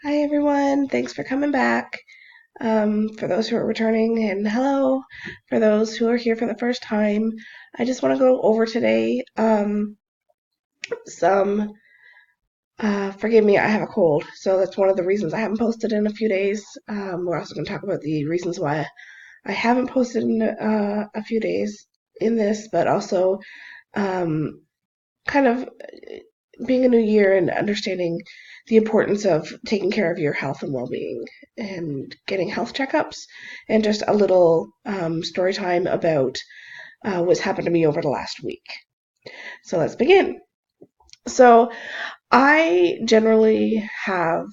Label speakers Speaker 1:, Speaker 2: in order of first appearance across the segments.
Speaker 1: Hi, everyone. Thanks for coming back. For those who are returning, and hello for those who are here for the first time. I just want to go over today some. Forgive me, I have a cold, so that's one of the reasons I haven't posted in a few days. We're also going to talk about the reasons why I haven't posted in a few days in this, but also um, kind of being a new year and understanding the importance of taking care of your health and well-being and getting health checkups, and just a little story time about what's happened to me over the last week. So let's begin. So I generally have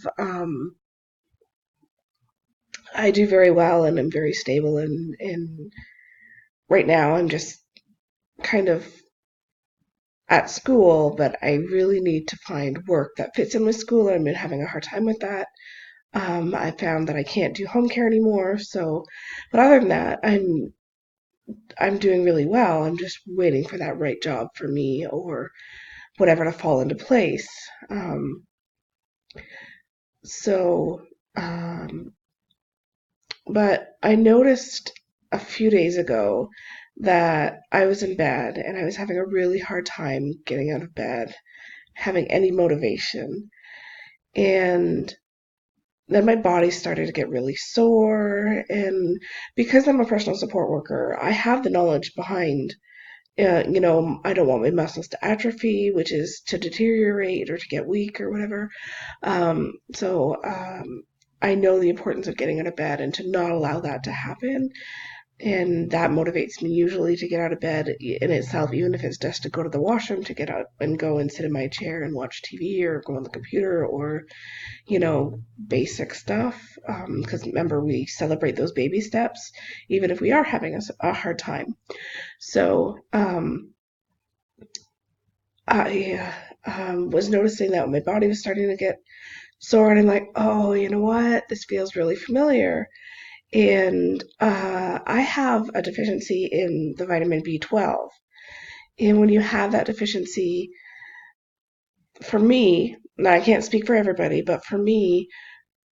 Speaker 1: I do very well and I'm very stable, and right now I'm just kind of at school, but I really need to find work that fits in with school. I've been having a hard time with that. I found that I can't do home care anymore. So, but other than that, I'm doing really well. I'm just waiting for that right job for me or whatever to fall into place. Um, so, um, but I noticed a few days ago that I was in bed and I was having a really hard time getting out of bed, having any motivation. And then my body started to get really sore. And because I'm a personal support worker, I have the knowledge behind, I don't want my muscles to atrophy, which is to deteriorate or to get weak or whatever. So I know the importance of getting out of bed and to not allow that to happen. And that motivates me usually to get out of bed in itself, even if it's just to go to the washroom, to get out and go and sit in my chair and watch TV or go on the computer or basic stuff. Because remember, we celebrate those baby steps, even if we are having a hard time. So I was noticing that my body was starting to get sore, and I'm like, oh, you know what? This feels really familiar. And I have a deficiency in the vitamin B12. And when you have that deficiency, for me, now I can't speak for everybody, but for me,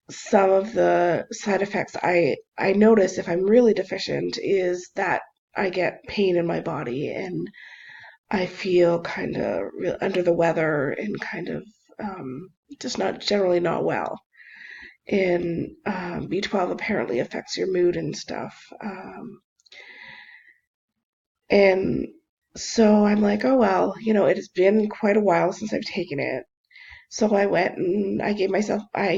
Speaker 1: some of the side effects I notice if I'm really deficient is that I get pain in my body and I feel kind of under the weather and kind of just not generally not well. And B12 apparently affects your mood and stuff. And so I'm like, oh well, it has been quite a while since I've taken it. So I went and I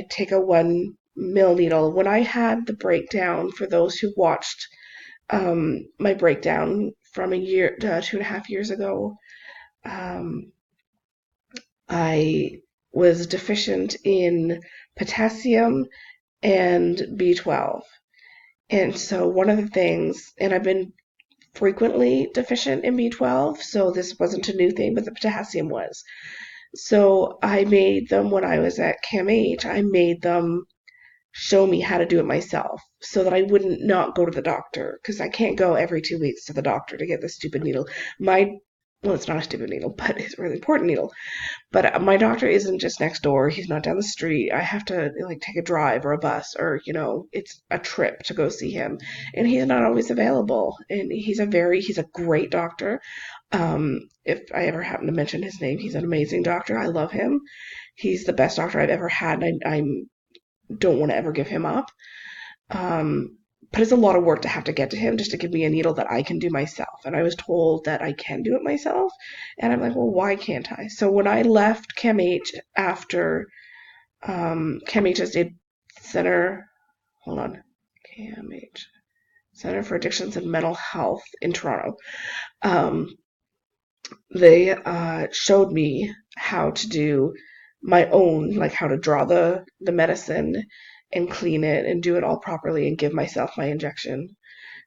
Speaker 1: take a 1 ml needle. When I had the breakdown, for those who watched my breakdown from a year, 2.5 years ago, um, I was deficient in potassium and B12. And so one of the things, and I've been frequently deficient in B12, so this wasn't a new thing, but the potassium was. So I made them when I was at CAMH, I made them show me how to do it myself so that I wouldn't not go to the doctor because I can't go every 2 weeks to the doctor to get this stupid needle. Well, it's not a stupid needle, but it's a really important needle. But my doctor isn't just next door. He's not down the street. I have to like take a drive or a bus or, it's a trip to go see him. And he's not always available. And he's a great doctor. If I ever happen to mention his name, he's an amazing doctor. I love him. He's the best doctor I've ever had, and I don't want to ever give him up. Um, but it's a lot of work to have to get to him just to give me a needle that I can do myself. And I was told that I can do it myself. And I'm like, well, why can't I? So when I left CAMH after CAMH is a center, hold on, CAMH, Center for Addictions and Mental Health in Toronto. Um, they showed me how to do my own, like how to draw the medicine and clean it and do it all properly and give myself my injection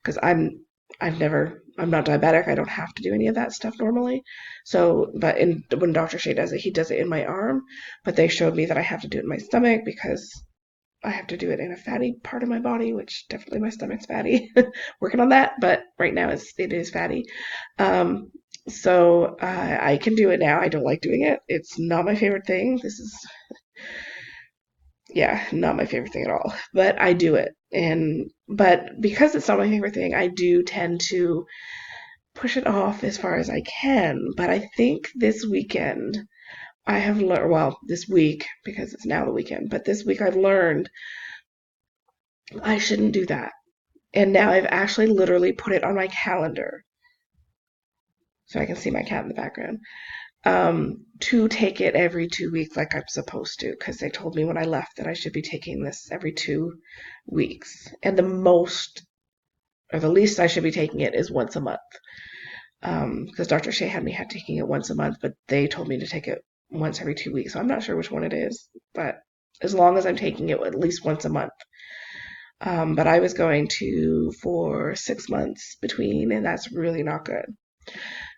Speaker 1: because I'm not diabetic. I don't have to do any of that stuff normally. So, but when Dr. Shea does it, he does it in my arm, but they showed me that I have to do it in my stomach because I have to do it in a fatty part of my body, which definitely my stomach's fatty. Working on that, but right now it is fatty. Um, so I can do it now. I don't like doing it. It's not my favorite thing. yeah, not my favorite thing at all, but I do it. But because it's not my favorite thing, I do tend to push it off as far as I can. But I think this weekend I have learned, well, this week, because it's now the weekend, but this week I've learned I shouldn't do that. And now I've actually literally put it on my calendar so I can see my cat in the background. To take it every 2 weeks like I'm supposed to, because they told me when I left that I should be taking this every 2 weeks. And the most, or the least I should be taking it is once a month. Because Dr. Shea had me taking it once a month, but they told me to take it once every 2 weeks. So I'm not sure which one it is, but as long as I'm taking it at least once a month. But I was going to for 6 months between, and that's really not good.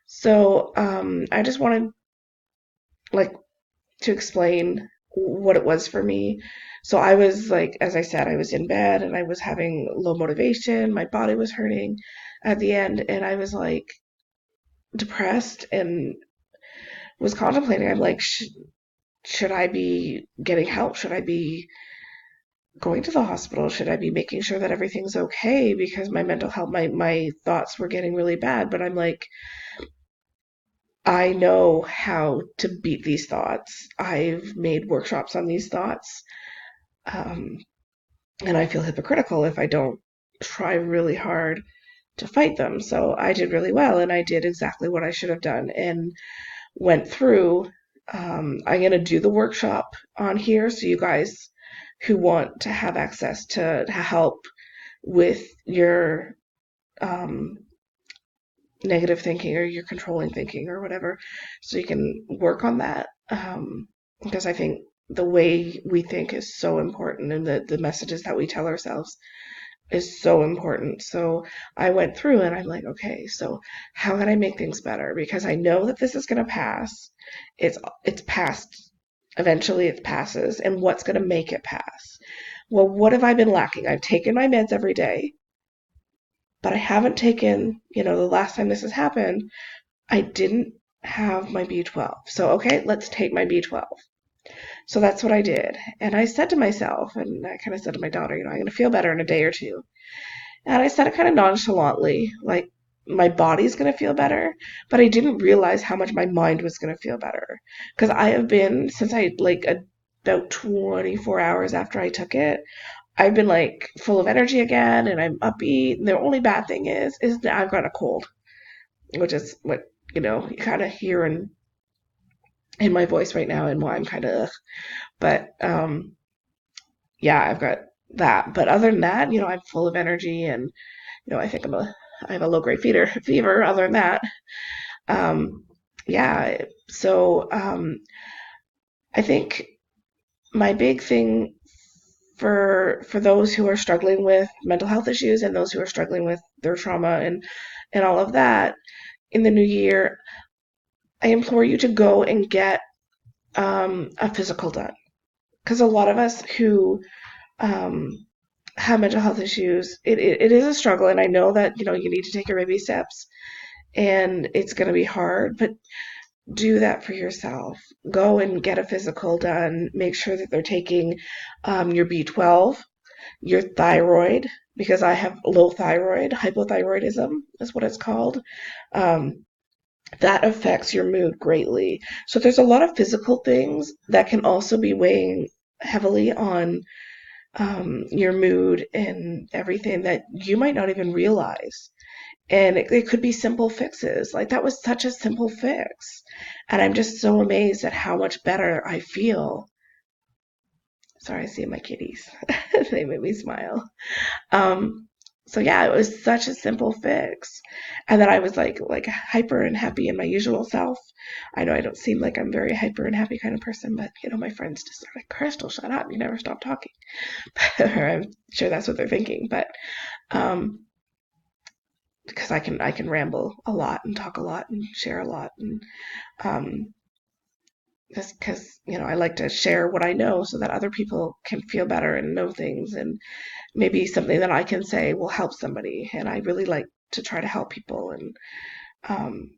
Speaker 1: So I just wanted like to explain what it was for me. So I was like, as I said, I was in bed and I was having low motivation. My body was hurting at the end, and I was like depressed and was contemplating. I'm like, should I be getting help? Should I be going to the hospital? Should I be making sure that everything's okay? Because my mental health, my thoughts were getting really bad. But I'm like, I know how to beat these thoughts. I've made workshops on these thoughts. Um, and I feel hypocritical if I don't try really hard to fight them. So I did really well, and I did exactly what I should have done and went through. I'm going to do the workshop on here so you guys who want to have access to help with your um, negative thinking or your controlling thinking or whatever, so you can work on that. Because I think the way we think is so important, and the messages that we tell ourselves is so important. So I went through and I'm like, okay, so how can I make things better? Because I know that this is going to pass. It's passed. Eventually it passes. And what's going to make it pass? Well, what have I been lacking? I've taken my meds every day, but I haven't taken, the last time this has happened, I didn't have my B12. So, okay, let's take my B12. So that's what I did. And I said to myself, and I kind of said to my daughter, I'm going to feel better in a day or two. And I said it kind of nonchalantly, like my body's going to feel better, but I didn't realize how much my mind was going to feel better. Because I have been, since about 24 hours after I took it, I've been like full of energy again and I'm upbeat. The only bad thing is that I've got a cold, which is what, you kind of hear in my voice right now and why I'm kind of, but yeah, I've got that. But other than that, I'm full of energy and I think I have a low grade fever. Other than that, um, yeah. So I think my big thing for those who are struggling with mental health issues and those who are struggling with their trauma and all of that in the new year, I implore you to go and get a physical done, because a lot of us who um, have mental health issues, it is a struggle, and I know that you need to take your baby steps and it's going to be hard, but do that for yourself. Go and get a physical done. Make sure that they're taking your B12, your thyroid, because I have low thyroid, hypothyroidism is what it's called. Um, that affects your mood greatly. So there's a lot of physical things that can also be weighing heavily on your mood and everything that you might not even realize. And it could be simple fixes. Like that was such a simple fix. And I'm just so amazed at how much better I feel. Sorry, I see my kitties. They made me smile. Um, so yeah, it was such a simple fix. And then I was like hyper and happy in my usual self. I know I don't seem like I'm very hyper and happy kind of person, but my friends just are like, Crystal, shut up. You never stop talking. I'm sure that's what they're thinking. But um because I can ramble a lot and talk a lot and share a lot, and um just because I like to share what I know so that other people can feel better and know things, and maybe something that I can say will help somebody. And I really like to try to help people, and um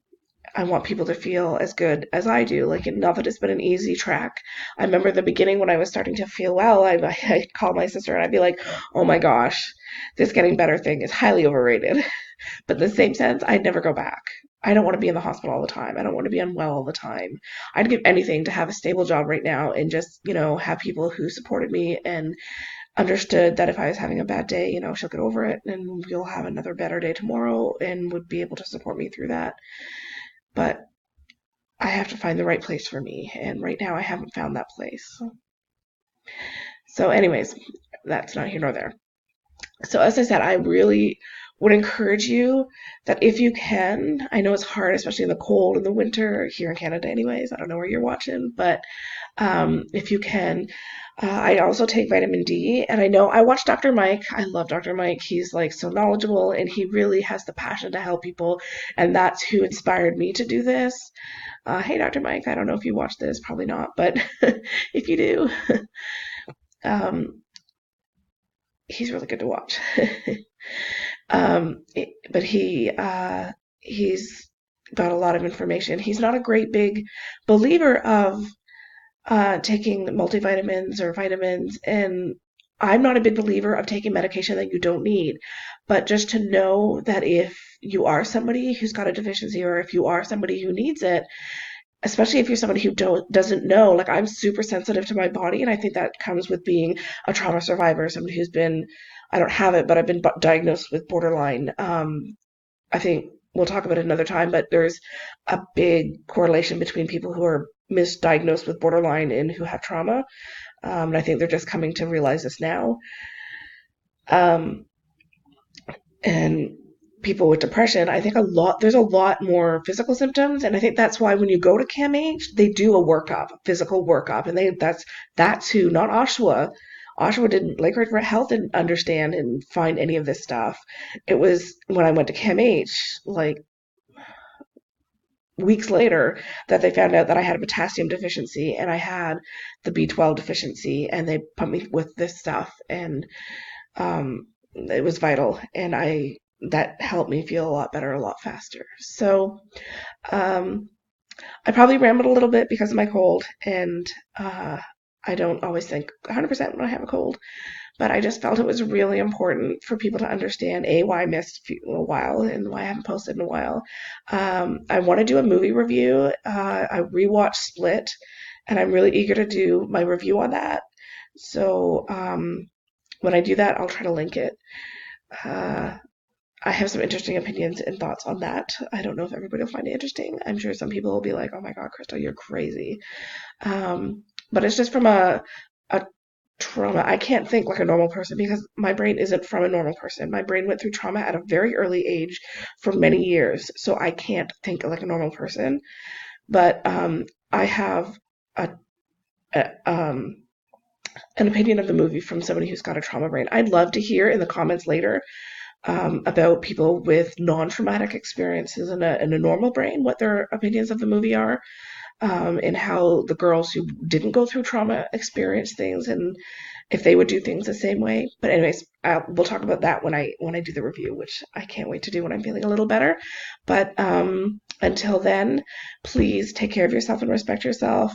Speaker 1: I want people to feel as good as I do. Like, not that it's been an easy track. I remember the beginning when I was starting to feel well, I'd call my sister and I'd be like, oh my gosh, this getting better thing is highly overrated. But in the same sense, I'd never go back. I don't want to be in the hospital all the time. I don't want to be unwell all the time. I'd give anything to have a stable job right now and just, have people who supported me and understood that if I was having a bad day, she'll get over it and we'll have another better day tomorrow and would be able to support me through that. But I have to find the right place for me. And right now I haven't found that place. So, anyways, that's not here nor there. So, as I said, I really would encourage you that if you can, I know it's hard, especially in the cold in the winter here in Canada, anyways. I don't know where you're watching, but if you can. I also take vitamin D, and I know I watch Dr. Mike. I love Dr. Mike. He's like so knowledgeable, and he really has the passion to help people, and that's who inspired me to do this. Hey, Dr. Mike, I don't know if you watch this, probably not, but if you do, um, he's really good to watch. But he's got a lot of information. He's not a great big believer of taking multivitamins or vitamins, and I'm not a big believer of taking medication that you don't need. But just to know that if you are somebody who's got a deficiency or if you are somebody who needs it, especially if you're somebody who doesn't know, like I'm super sensitive to my body, and I think that comes with being a trauma survivor, somebody who's been, I don't have it, but I've been diagnosed with borderline. I think we'll talk about it another time, but there's a big correlation between people who are misdiagnosed with borderline and who have trauma. And I think they're just coming to realize this now. Um, and people with depression, I think there's a lot more physical symptoms, and I think that's why when you go to CAMH, they do a workup, a physical workup, and that's who, not Oshawa. Oshawa didn't, Lakeridge Health didn't understand and find any of this stuff. It was when I went to CAMH, like weeks later, that they found out that I had a potassium deficiency and I had the B12 deficiency, and they pumped me with this stuff, and it was vital, and that helped me feel a lot better a lot faster. So um, I probably rambled a little bit because of my cold, and I don't always think 100% when I have a cold, but I just felt it was really important for people to understand why I missed a while and why I haven't posted in a while. I want to do a movie review. I rewatched Split, and I'm really eager to do my review on that. So when I do that, I'll try to link it. Uh, I have some interesting opinions and thoughts on that. I don't know if everybody will find it interesting. I'm sure some people will be like, "Oh my God, Krista, you're crazy." But it's just from a trauma. I can't think like a normal person because my brain isn't from a normal person. My brain went through trauma at a very early age for many years, so I can't think like a normal person. But I have a, a an opinion of the movie from somebody who's got a trauma brain. I'd love to hear in the comments later about people with non-traumatic experiences in a normal brain, what their opinions of the movie are, and how the girls who didn't go through trauma experience things, and if they would do things the same way. But anyways, we'll talk about that when I do the review, which I can't wait to do when I'm feeling a little better. But until then, please take care of yourself and respect yourself.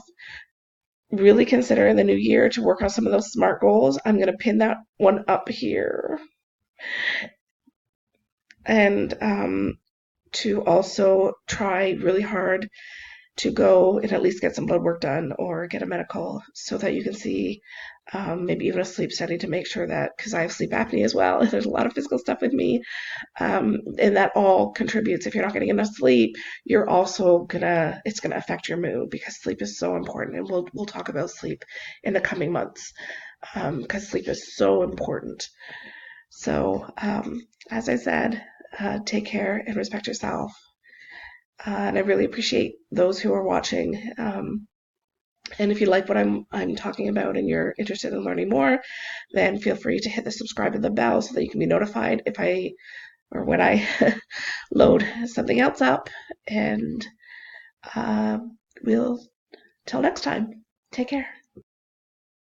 Speaker 1: Really consider in the new year to work on some of those SMART goals. I'm going to pin that one up here. And to also try really hard to go and at least get some blood work done or get a medical so that you can see maybe even a sleep study to make sure that, because I have sleep apnea as well, and there's a lot of physical stuff with me, and that all contributes. If you're not getting enough sleep, you're also it's gonna affect your mood because sleep is so important, and we'll talk about sleep in the coming months because sleep is so important. So as I said, take care and respect yourself. And I really appreciate those who are watching. And if you like what I'm talking about and you're interested in learning more, then feel free to hit the subscribe and the bell so that you can be notified if when I load something else up. And we'll till next time. Take care.